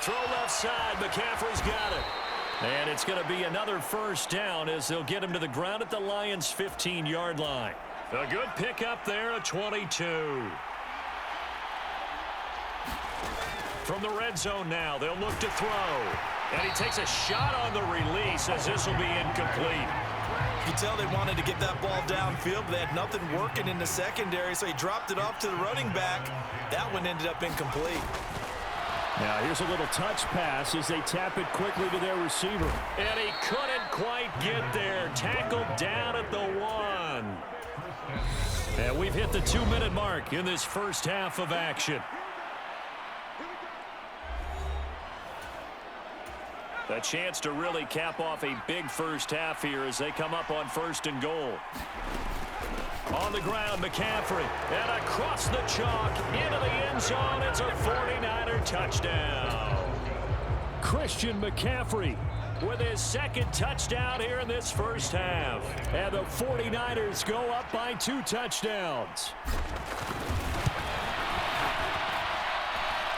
Throw left side. McCaffrey's got it. And it's going to be another first down as they'll get him to the ground at the Lions' 15-yard line. A good pickup there, a 22. From the red zone now, they'll look to throw. And he takes a shot on the release as this will be incomplete. You can tell they wanted to get that ball downfield, but they had nothing working in the secondary, so he dropped it off to the running back. That one ended up incomplete. Now here's a little touch pass as they tap it quickly to their receiver. And he couldn't quite get there. Tackled down at the 1. And we've hit the 2-minute mark in this first half of action. A chance to really cap off a big first half here as they come up on 1st and goal. On the ground, McCaffrey. And across the chalk into the end zone. It's a 49er touchdown. Christian McCaffrey with his 2nd touchdown here in this first half. And the 49ers go up by 2 touchdowns.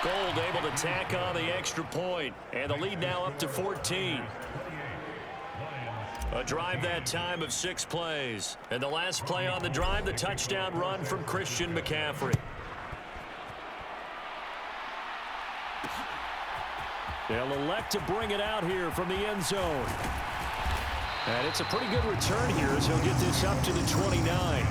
Gold able to tack on the extra point. And the lead now up to 14. A drive that time of 6 plays. And the last play on the drive, the touchdown run from Christian McCaffrey. They'll elect to bring it out here from the end zone. And it's a pretty good return here as he'll get this up to the 29.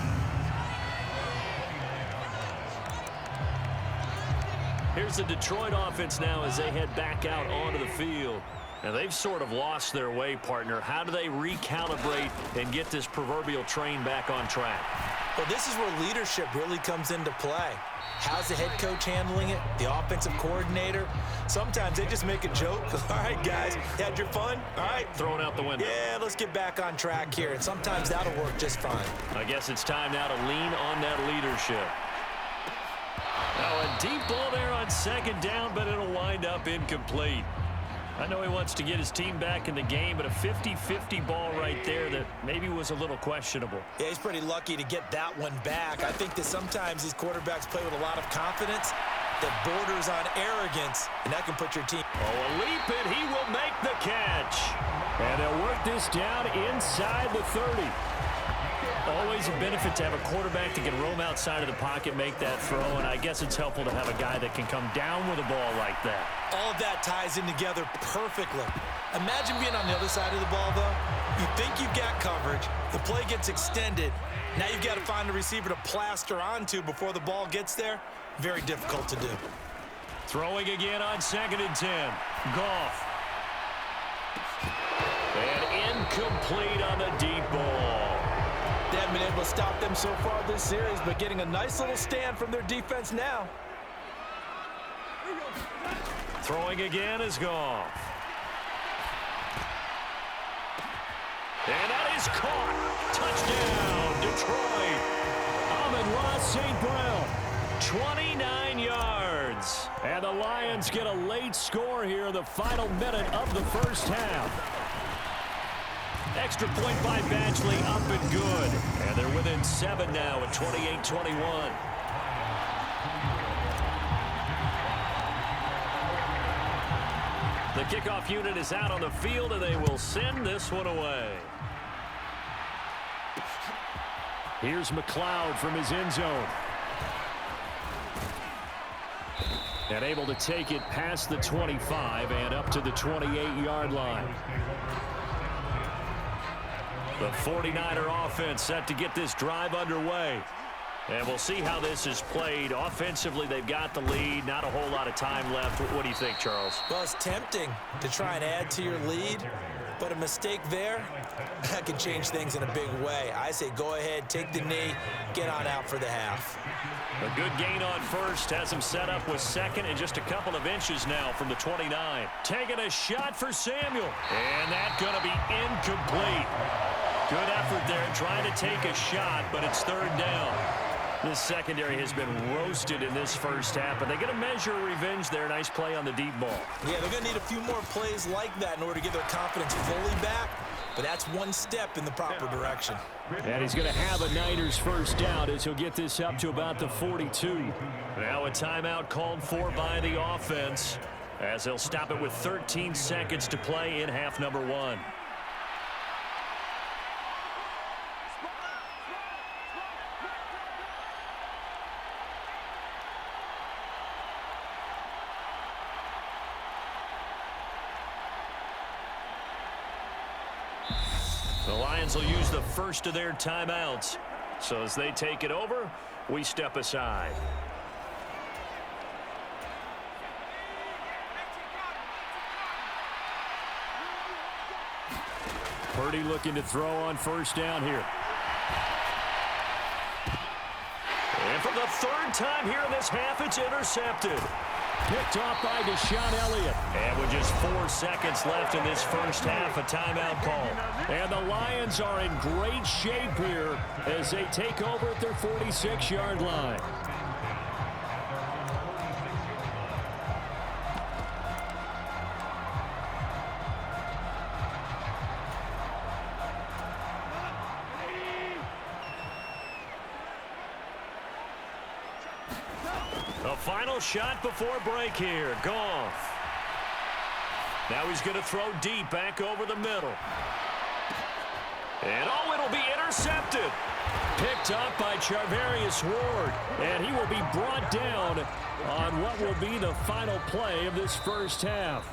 Here's the Detroit offense now as they head back out onto the field. Now, they've sort of lost their way, partner. How do they recalibrate and get this proverbial train back on track? Well, this is where leadership really comes into play. How's the head coach handling it? The offensive coordinator? Sometimes they just make a joke. All right, guys, you had your fun? All right. Throw it out the window. Yeah, let's get back on track here. And sometimes that'll work just fine. I guess it's time now to lean on that leadership. Now, a deep ball there on 2nd down, but it'll wind up incomplete. I know he wants to get his team back in the game, but a 50-50 ball right there that maybe was a little questionable. Yeah, he's pretty lucky to get that one back. I think that sometimes these quarterbacks play with a lot of confidence that borders on arrogance, and that can put your team. Oh, a leap, and he will make the catch. And they'll work this down inside the 30. Always a benefit to have a quarterback that can roam outside of the pocket, make that throw, and I guess it's helpful to have a guy that can come down with a ball like that. All of that ties in together perfectly. Imagine being on the other side of the ball, though. You think you've got coverage. The play gets extended. Now you've got to find a receiver to plaster onto before the ball gets there. Very difficult to do. Throwing again on 2nd and 10. Goff. And incomplete on the deep ball. They haven't been able to stop them so far this series, but getting a nice little stand from their defense now. Throwing again is Goff. And that is caught. Touchdown, Detroit. Amon-Ra St. Brown, 29 yards. And the Lions get a late score here in the final minute of the first half. Extra point by Badgley, up and good. And they're within 7 now at 28-21. The kickoff unit is out on the field, and they will send this one away. Here's McLeod from his end zone. And able to take it past the 25 and up to the 28-yard line. The 49er offense set to get this drive underway. And we'll see how this is played. Offensively, they've got the lead. Not a whole lot of time left. What do you think, Charles? Well, it's tempting to try and add to your lead, but a mistake there, that could change things in a big way. I say go ahead, take the knee, get on out for the half. A good gain on 1st. Has him set up with 2nd and just a couple of inches now from the 29. Taking a shot for Samuel. And that's going to be incomplete. Good effort there, trying to take a shot, but it's 3rd down. This secondary has been roasted in this first half, but they get a measure of revenge there. Nice play on the deep ball. Yeah, they're going to need a few more plays like that in order to get their confidence fully back, but that's one step in the proper direction. And he's going to have a Niners first down as he'll get this up to about the 42. Now a timeout called for by the offense as they'll stop it with 13 seconds to play in half number 1. The Lions will use the first of their timeouts. So as they take it over, we step aside. Purdy looking to throw on first down here. And for the third time here in this half, it's intercepted. Picked off by Deshaun Elliott. And with just 4 seconds left in this first half, a timeout call. And the Lions are in great shape here as they take over at their 46-yard line. The final shot before break here. Goff. Now he's going to throw deep back over the middle. And oh, it'll be intercepted. Picked up by Charvarius Ward. And he will be brought down on what will be the final play of this first half.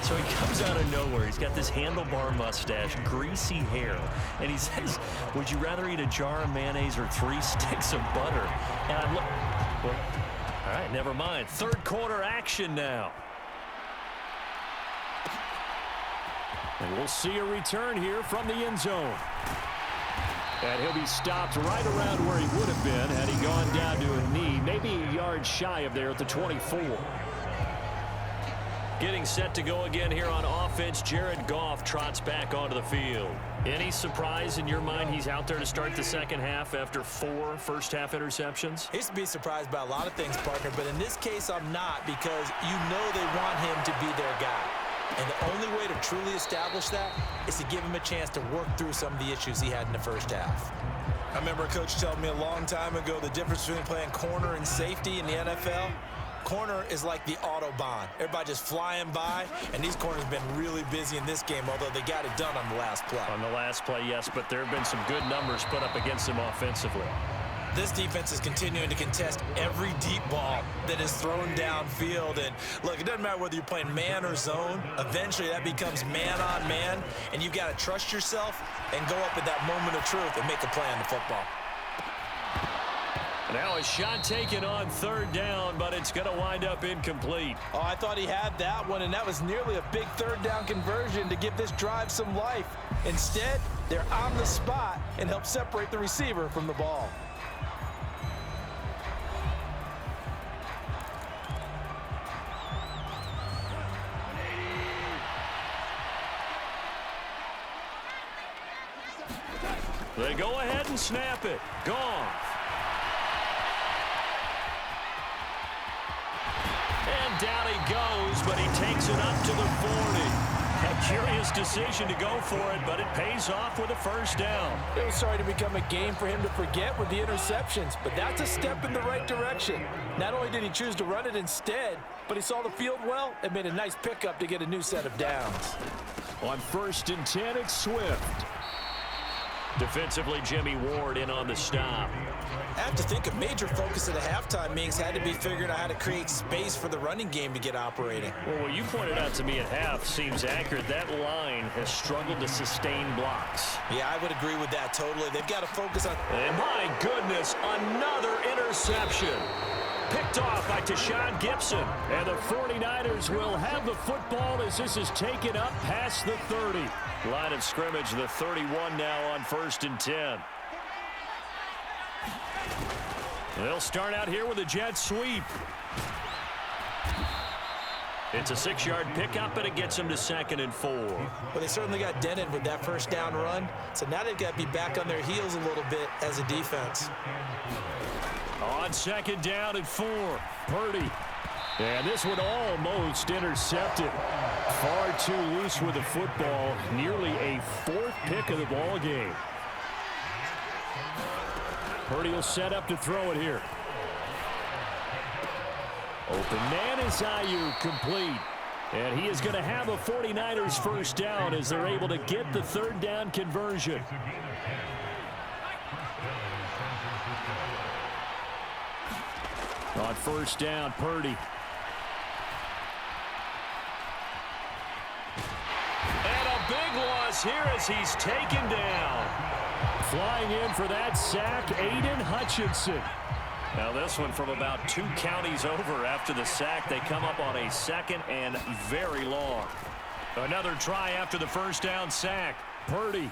So he comes out of nowhere. He's got this handlebar mustache, greasy hair. And he says, would you rather eat a jar of mayonnaise or 3 sticks of butter? And I'm looking. Well, all right, never mind. Third quarter action now. And we'll see a return here from the end zone. And he'll be stopped right around where he would have been had he gone down to a knee, maybe a yard shy of there at the 24. Getting set to go again here on offense, Jared Goff trots back onto the field. Any surprise in your mind he's out there to start the second half after 4 first-half interceptions? I used to be surprised by a lot of things, partner, but in this case I'm not, because you know they want him to be their guy. And the only way to truly establish that is to give him a chance to work through some of the issues he had in the first half. I remember a coach telling me a long time ago the difference between playing corner and safety in the NFL. Corner is like the Autobahn. Everybody just flying by, and these corners have been really busy in this game, although they got it done on the last play. On the last play, yes, but there have been some good numbers put up against them offensively. This defense is continuing to contest every deep ball that is thrown downfield. And look, it doesn't matter whether you're playing man or zone. Eventually, that becomes man on man, and you've got to trust yourself and go up at that moment of truth and make a play on the football. Now a shot taken on third down, but it's going to wind up incomplete. Oh, I thought he had that one, and that was nearly a big third down conversion to give this drive some life. Instead, they're on the spot and help separate the receiver from the ball. They go ahead and snap it. Goff. And down he goes, but he takes it up to the 40. A curious decision to go for it, but it pays off with a first down. It was starting to become a game for him to forget with the interceptions, but that's a step in the right direction. Not only did he choose to run it instead, but he saw the field well and made a nice pickup to get a new set of downs. On 1st and 10, it's Swift. Defensively, Jimmy Ward in on the stop. I have to think a major focus of the halftime meetings had to be figuring out how to create space for the running game to get operating. Well, what you pointed out to me at half seems accurate. That line has struggled to sustain blocks. Yeah, I would agree with that totally. They've got to focus on... And my goodness, another interception. Picked off by Tashawn Gibson. And the 49ers will have the football as this is taken up past the 30. Line of scrimmage, the 31 now on 1st and 10. They'll start out here with a jet sweep. It's a 6-yard pickup, and it gets them to 2nd and 4. Well, they certainly got dented with that first down run, so now they've got to be back on their heels a little bit as a defense. On 2nd down and 4, Purdy. And this one almost intercepted. Far too loose with the football. Nearly a 4th pick of the ball game. Purdy will set up to throw it here. Open man is Ayuk, complete. And he is going to have a 49ers first down as they're able to get the third down conversion. On first down, Purdy. And a big loss here as he's taken down. Flying in for that sack, Aiden Hutchinson. Now this one from about 2 counties over after the sack. They come up on a second and very long. Another try after the first down sack. Purdy.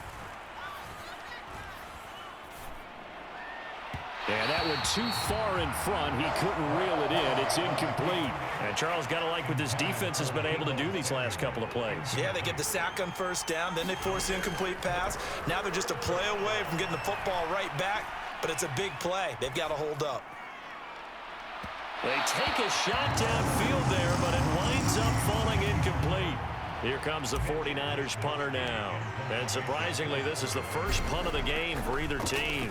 And that one too far in front. He couldn't reel it in. It's incomplete. And Charles, got to like what this defense has been able to do these last couple of plays. Yeah, they get the sack on first down. Then they force an incomplete pass. Now they're just a play away from getting the football right back. But it's a big play. They've got to hold up. They take a shot downfield there, but it winds up falling incomplete. Here comes the 49ers punter now. And surprisingly, this is the first punt of the game for either team.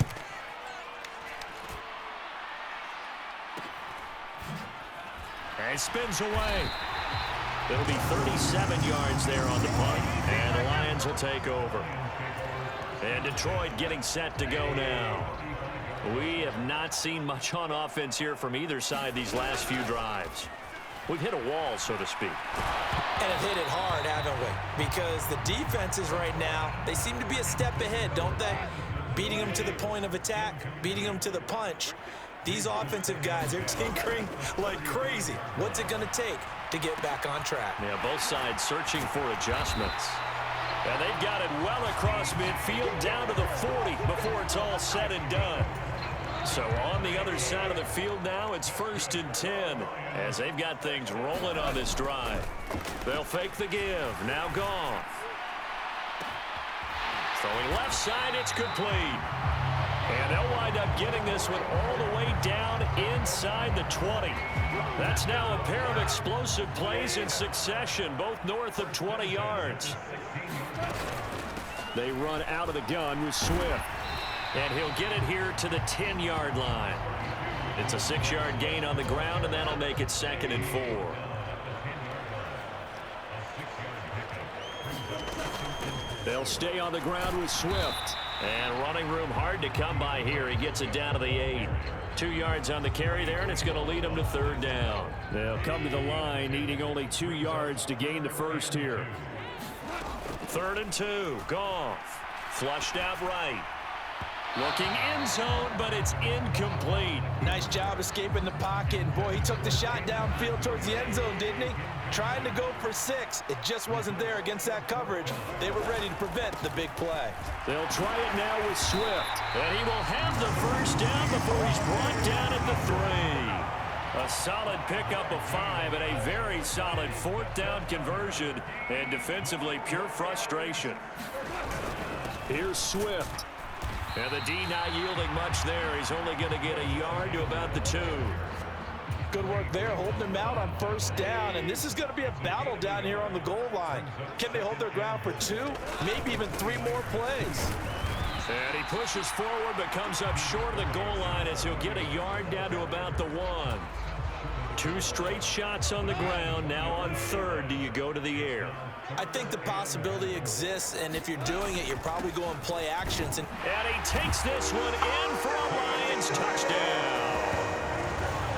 And spins away. It'll be 37 yards there on the punt. And the Lions will take over. And Detroit getting set to go now. We have not seen much on offense here from either side these last few drives. We've hit a wall, so to speak. And have hit it hard, haven't we? Because the defenses right now, they seem to be a step ahead, don't they? Beating them to the point of attack, beating them to the punch. These offensive guys, they're tinkering like crazy. What's it going to take to get back on track? Yeah, both sides searching for adjustments. And they've got it well across midfield down to the 40 before it's all said and done. So on the other side of the field now, it's 1st and 10 as they've got things rolling on this drive. They'll fake the give. Now Goff. Throwing left side, it's complete. And they'll wind up getting this one all the way down inside the 20. That's now a pair of explosive plays in succession, both north of 20 yards. They run out of the gun with Swift. And he'll get it here to the 10-yard line. It's a 6-yard gain on the ground, and that'll make it 2nd and 4. They'll stay on the ground with Swift. And running room hard to come by here. He gets it down to the 8. 2 yards on the carry there, and it's going to lead them to 3rd down. They'll come to the line, needing only 2 yards to gain the first here. 3rd and 2. Goff. Flushed out right. Looking end zone, but it's incomplete. Nice job escaping the pocket. And boy, he took the shot downfield towards the end zone, didn't he? Trying to go for 6. It just wasn't there against that coverage. They were ready to prevent the big play. They'll try it now with Swift. And he will have the first down before he's brought down at the 3. A solid pickup of 5 and a very solid 4th down conversion. And defensively, pure frustration. Here's Swift. And the D not yielding much there. He's only going to get a yard to about the 2. Good work there, holding him out on 1st down. And this is going to be a battle down here on the goal line. Can they hold their ground for 2, maybe even 3 more plays? And he pushes forward but comes up short of the goal line as he'll get a yard down to about the 1. 2 straight shots on the ground. Now on 3rd, do you go to the air? I think the possibility exists, and if you're doing it, you're probably going play actions. And he takes this one in for a Lions touchdown.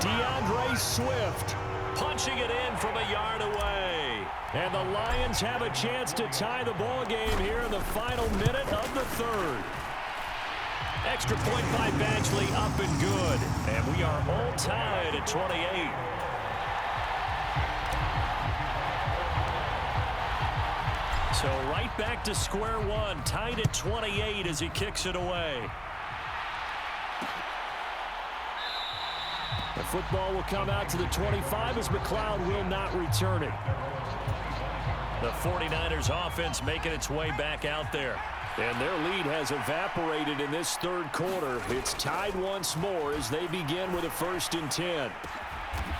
DeAndre Swift punching it in from a yard away. And the Lions have a chance to tie the ball game here in the final minute of the 3rd. Extra point by Badgley, up and good. And we are all tied at 28. So right back to square one, tied at 28 as he kicks it away. The football will come out to the 25 as McLeod will not return it. The 49ers offense making its way back out there. And their lead has evaporated in this 3rd quarter. It's tied once more as they begin with a 1st and 10.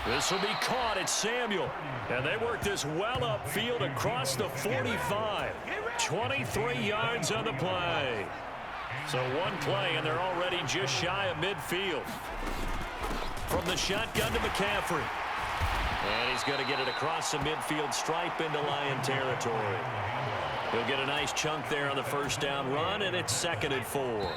This will be caught. It's Samuel. And they work this well upfield across the 45. 23 yards on the play. So one play, and they're already just shy of midfield. From the shotgun to McCaffrey. And he's going to get it across the midfield stripe into Lion territory. He'll get a nice chunk there on the first down run, and it's 2nd and 4.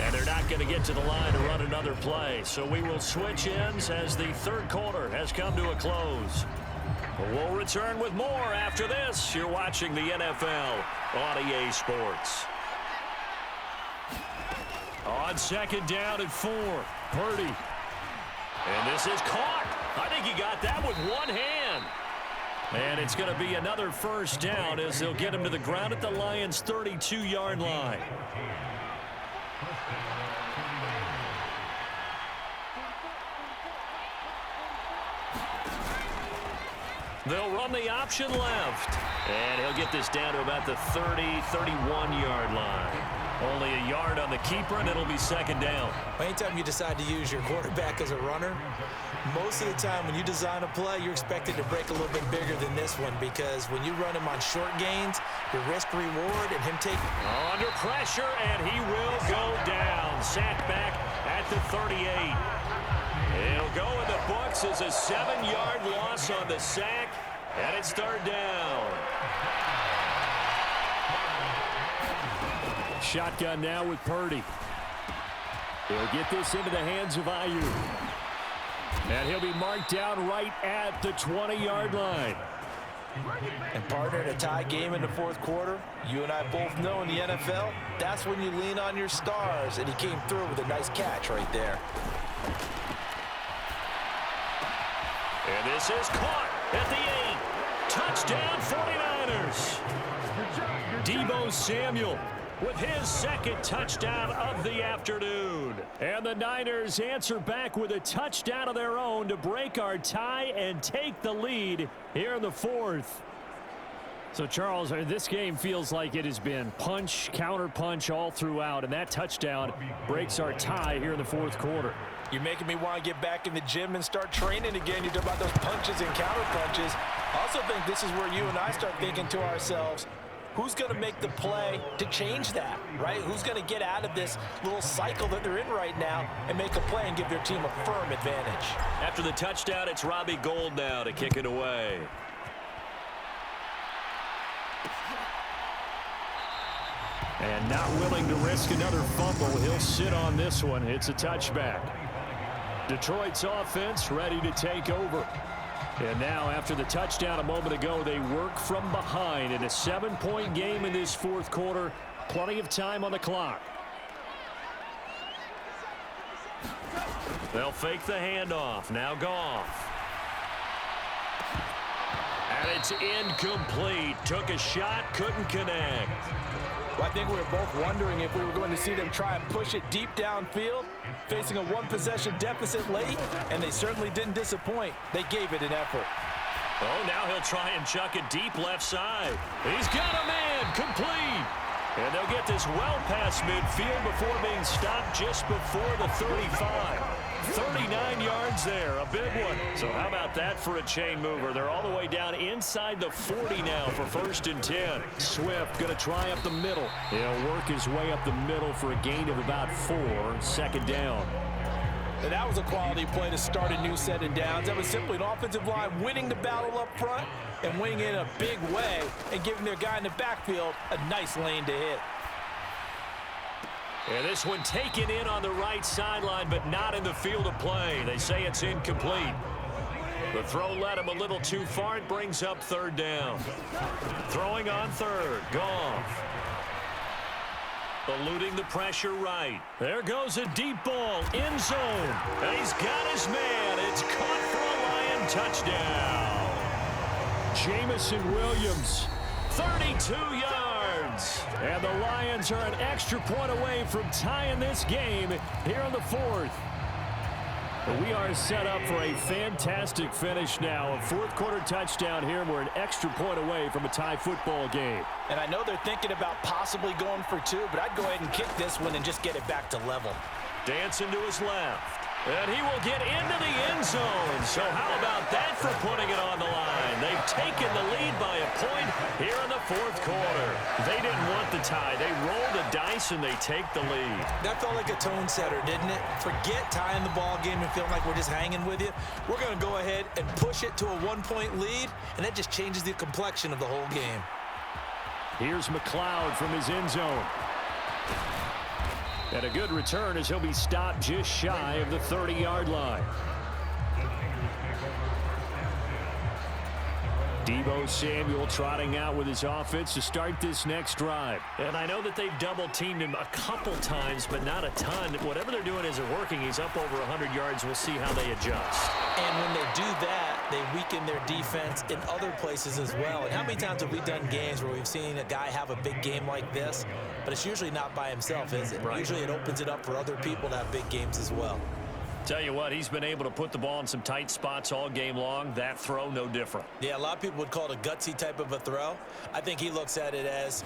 And they're not going to get to the line to run another play. So we will switch ends as the third quarter has come to a close. We'll return with more after this. You're watching the NFL on EA Sports. On 2nd down and 4, Purdy. And this is caught. I think he got that with one hand. And it's going to be another first down as they'll get him to the ground at the Lions' 32-yard line. They'll run the option left. And he'll get this down to about the 30, 31-yard line. Only a yard on the keeper, and it'll be 2nd down. Anytime you decide to use your quarterback as a runner, most of the time when you design a play, you're expected to break a little bit bigger than this one, because when you run him on short gains, your risk-reward and him taking... Under pressure, and he will go down. Sacked back at the 38. It'll go in the books as a 7-yard loss on the sack, and it's 3rd down. Shotgun now with Purdy. He'll get this into the hands of Ayu. And he'll be marked down right at the 20-yard line. And partner, in a tie game in the fourth quarter, you and I both know in the NFL, that's when you lean on your stars. And he came through with a nice catch right there. And this is caught at the 8. Touchdown 49ers. Deebo Samuel with his 2nd touchdown of the afternoon. And the Niners answer back with a touchdown of their own to break our tie and take the lead here in the 4th. So, Charles, this game feels like it has been punch, counter-punch all throughout, and that touchdown breaks our tie here in the 4th quarter. You're making me want to get back in the gym and start training again. You talk about those punches and counter-punches. I also think this is where you and I start thinking to ourselves, who's going to make the play to change that, right? Who's going to get out of this little cycle that they're in right now and make a play and give their team a firm advantage? After the touchdown, it's Robbie Gould now to kick it away. And not willing to risk another fumble, he'll sit on this one. It's a touchback. Detroit's offense ready to take over. And now, after the touchdown a moment ago, they work from behind in a 7-point game in this 4th quarter. Plenty of time on the clock. They'll fake the handoff. Now Goff. And it's incomplete. Took a shot, couldn't connect. Well, I think we were both wondering if we were going to see them try and push it deep downfield, facing a 1-possession deficit late, and they certainly didn't disappoint. They gave it an effort. Oh, now he'll try and chuck it deep left side. He's got a man, complete. And they'll get this well past midfield before being stopped just before the 35. 39 yards there, a big one. So how about that for a chain mover? They're all the way down inside the 40 now for 1st and 10. Swift going to try up the middle. He'll work his way up the middle for a gain of about 4. 2nd down. And that was a quality play to start a new set of downs. That was simply an offensive line winning the battle up front and winning in a big way and giving their guy in the backfield a nice lane to hit. And this one taken in on the right sideline, but not in the field of play. They say it's incomplete. The throw led him a little too far. It brings up 3rd down. Throwing on 3rd, Goff. Eluding the pressure right. There goes a deep ball, end zone. And he's got his man. It's caught for a Lion touchdown. Jamison Williams, 32 yards. And the Lions are an extra point away from tying this game here in the 4th. But we are set up for a fantastic finish now. A 4th quarter touchdown here, and we're an extra point away from a tie football game. And I know they're thinking about possibly going for 2, but I'd go ahead and kick this one and just get it back to level. Dancing to his left. And he will get into the end end zone. So how about that for putting it on the line? They've taken the lead by a point here in the fourth quarter. They didn't want the tie. They rolled the dice, and they take the lead. That felt like a tone setter, didn't it? Forget tying the ball game and feeling like we're just hanging with you. We're going to go ahead and push it to a one-point lead, and that just changes the complexion of the whole game. Here's McLeod from his end zone. And a good return as he'll be stopped just shy of the 30-yard line. Deebo Samuel trotting out with his offense to start this next drive. And I know that they've double-teamed him a couple times, but not a ton. Whatever they're doing isn't working. He's up over 100 yards. We'll see how they adjust. And when they do that, they weaken their defense in other places as well. And how many times have we done games where we've seen a guy have a big game like this? But it's usually not by himself, is it? Right. Usually it opens it up for other people to have big games as well. Tell you what, he's been able to put the ball in some tight spots all game long. That throw, no different. Yeah, a lot of people would call it a gutsy type of a throw. I think he looks at it as,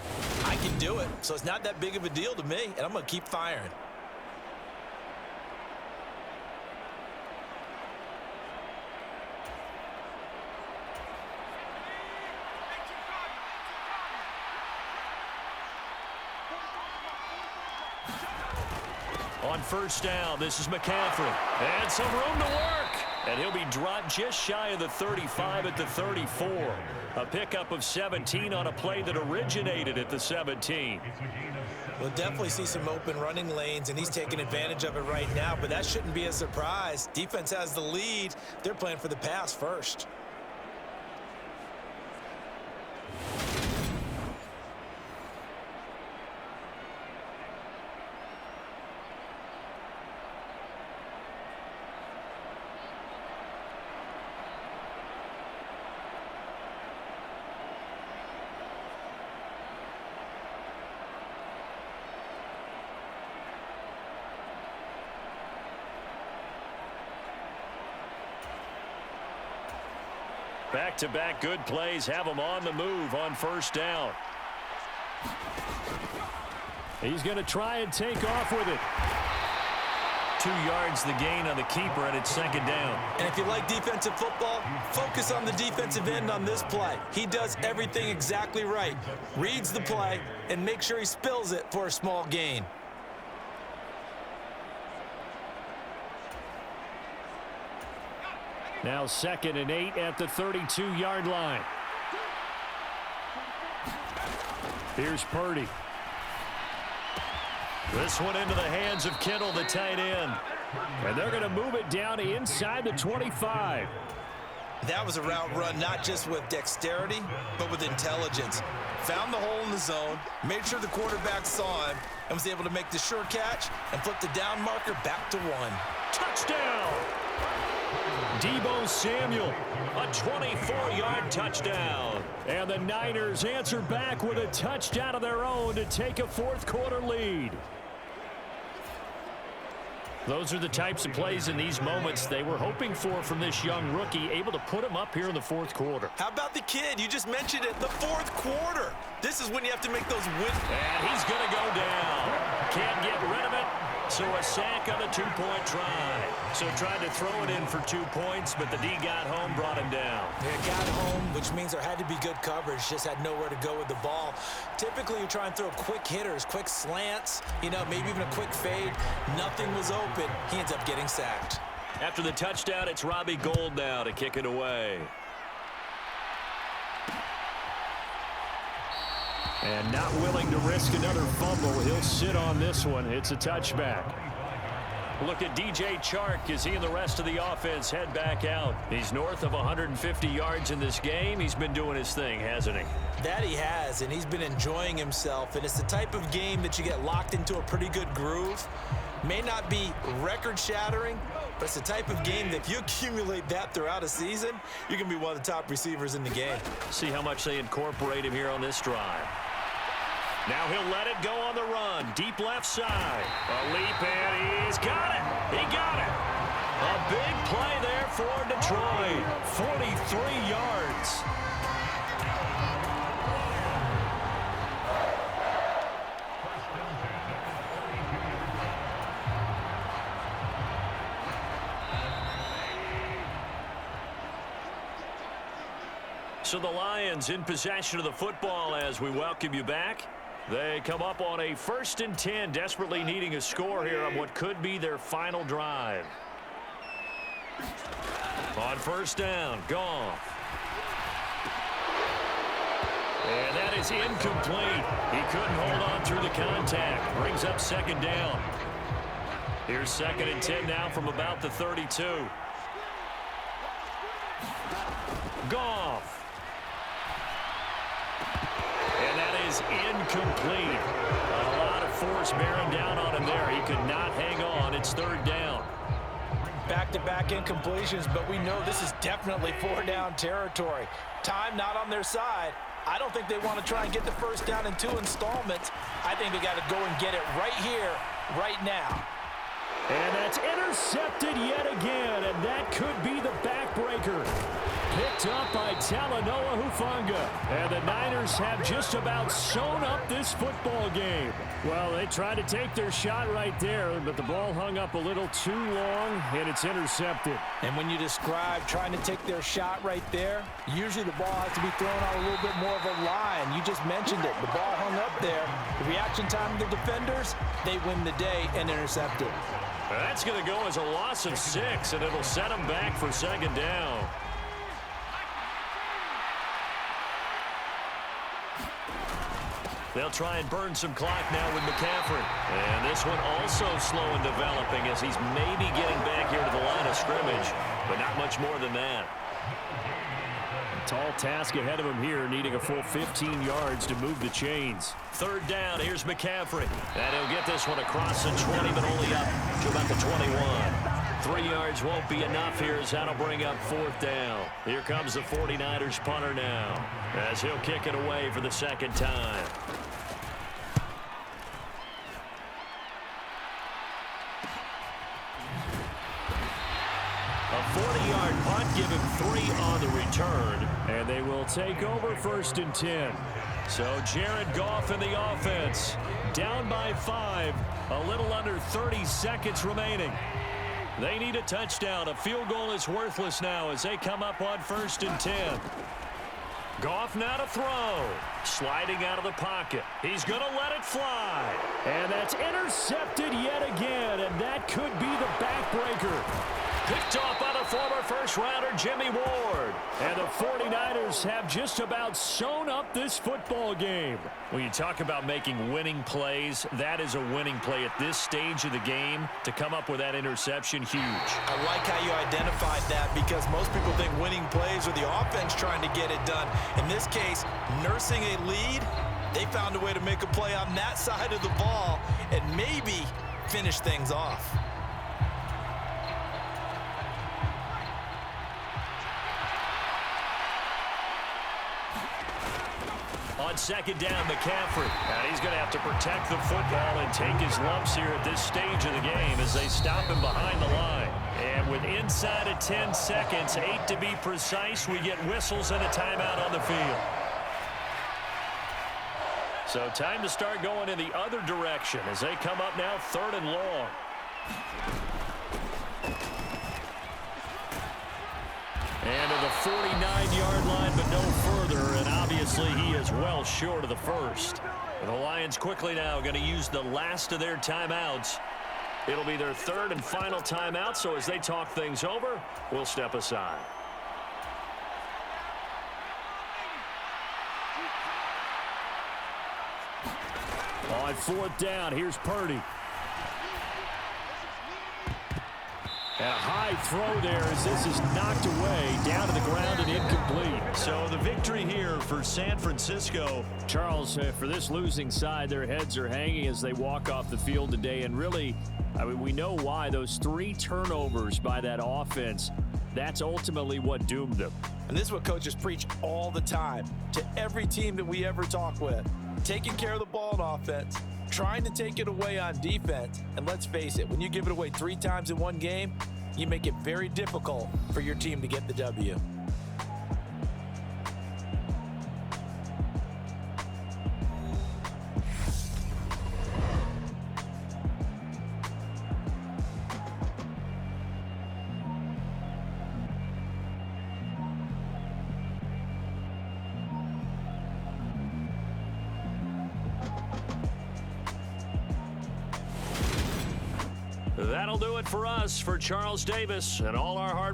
I can do it, so it's not that big of a deal to me, and I'm going to keep firing. On first down, this is McCaffrey. And some room to work. And he'll be dropped just shy of the 35 at the 34. A pickup of 17 on a play that originated at the 17. We'll definitely see some open running lanes, and he's taking advantage of it right now, but that shouldn't be a surprise. Defense has the lead. They're playing for the pass first. Back-to-back good plays have him on the move on first down. He's going to try and take off with it. 2 yards the gain on the keeper, and it's second down. And if you like defensive football, focus on the defensive end on this play. He does everything exactly right. Reads the play and makes sure he spills it for a small gain. Now 2nd and 8 at the 32-yard line. Here's Purdy. This one into the hands of Kittle, the tight end. And they're going to move it down to inside the 25. That was a route run not just with dexterity, but with intelligence. Found the hole in the zone, made sure the quarterback saw him, and was able to make the sure catch and flip the down marker back to 1. Touchdown! Deebo Samuel, a 24-yard touchdown. And the Niners answer back with a touchdown of their own to take a fourth-quarter lead. Those are the types of plays in these moments they were hoping for from this young rookie, able to put him up here in the fourth quarter. How about the kid? You just mentioned it, the fourth quarter. This is when you have to make those wins. And he's going to go down. Can't get rid of it. So a sack on the two-point try. So tried to throw it in for 2 points, but the D got home, brought him down. Yeah, got home, which means there had to be good coverage. Just had nowhere to go with the ball. Typically, you try and throw quick hitters, quick slants, maybe even a quick fade. Nothing was open. He ends up getting sacked. After the touchdown, it's Robbie Gould now to kick it away. And not willing to risk another fumble. He'll sit on this one. It's a touchback. Look at DJ Chark as he and the rest of the offense head back out. He's north of 150 yards in this game. He's been doing his thing, hasn't he? That he has, and he's been enjoying himself. And it's the type of game that you get locked into a pretty good groove. May not be record-shattering, but it's the type of game that if you accumulate that throughout a season, you're going to be one of the top receivers in the game. See how much they incorporate him here on this drive. Now he'll let it go on the run. Deep left side. A leap, and he's got it. He got it. A big play there for Detroit. 43 yards. So the Lions in possession of the football as we welcome you back. They come up on a 1st and 10, desperately needing a score here on what could be their final drive. On 1st down, Goff. And that is incomplete. He couldn't hold on through the contact. Brings up 2nd down. Here's 2nd and 10 now from about the 32. Goff. And that is incomplete. A lot of force bearing down on him there. He could not hang on. It's 3rd down. Back-to-back incompletions, but we know this is definitely 4-down territory. Time not on their side. I don't think they want to try and get the 1st down in 2 installments. I think they got to go and get it right here, right now. And that's intercepted yet again, and that could be the backbreaker. Picked up by Talanoa Hufanga. And the Niners have just about sewn up this football game. Well, they tried to take their shot right there, but the ball hung up a little too long, and it's intercepted. And when you describe trying to take their shot right there, usually the ball has to be thrown out a little bit more of a line. You just mentioned it. The ball hung up there. The reaction time of the defenders, they win the day and intercept it. That's going to go as a loss of 6, and it'll set them back for 2nd down. They'll try and burn some clock now with McCaffrey. And this one also slow in developing as he's maybe getting back here to the line of scrimmage, but not much more than that. Tall task ahead of him here, needing a full 15 yards to move the chains. 3rd down, here's McCaffrey. And he'll get this one across the 20, but only up to about the 21. 3 yards won't be enough here as that'll bring up 4th down. Here comes the 49ers punter now as he'll kick it away for the 2nd time. A 40-yard punt, give him 3 on the return, and they will take over 1st and 10. So Jared Goff in the offense, down by 5, a little under 30 seconds remaining. They need a touchdown. A field goal is worthless now as they come up on 1st and 10. Goff now to throw. Sliding out of the pocket. He's going to let it fly. And that's intercepted yet again, and that could be the backbreaker. Picked off by the former first-rounder Jimmy Ward. And the 49ers have just about sewn up this football game. When you talk about making winning plays, that is a winning play at this stage of the game. To come up with that interception, huge. I like how you identified that because most people think winning plays are the offense trying to get it done. In this case, nursing a lead, they found a way to make a play on that side of the ball and maybe finish things off. On 2nd down, McCaffrey. And he's going to have to protect the football and take his lumps here at this stage of the game as they stop him behind the line. And with inside of 10 seconds, 8 to be precise, we get whistles and a timeout on the field. So time to start going in the other direction as they come up now 3rd and long. And to the 49-yard line, but no further, and obviously he is well short of the 1st. And the Lions quickly now going to use the last of their timeouts. It'll be their 3rd and final timeout, so as they talk things over, we'll step aside. On 4th down, here's Purdy. And a high throw there as this is knocked away, down to the ground and incomplete. So the victory here for San Francisco. Charles, for this losing side, their heads are hanging as they walk off the field today. And really, I mean, we know why. Those 3 turnovers by that offense, that's ultimately what doomed them. And this is what coaches preach all the time to every team that we ever talk with. Taking care of the ball on offense, trying to take it away on defense. And let's face it, when you give it away 3 times in one game, you make it very difficult for your team to get the W. That'll do it for us. For Charles Davis and all our hard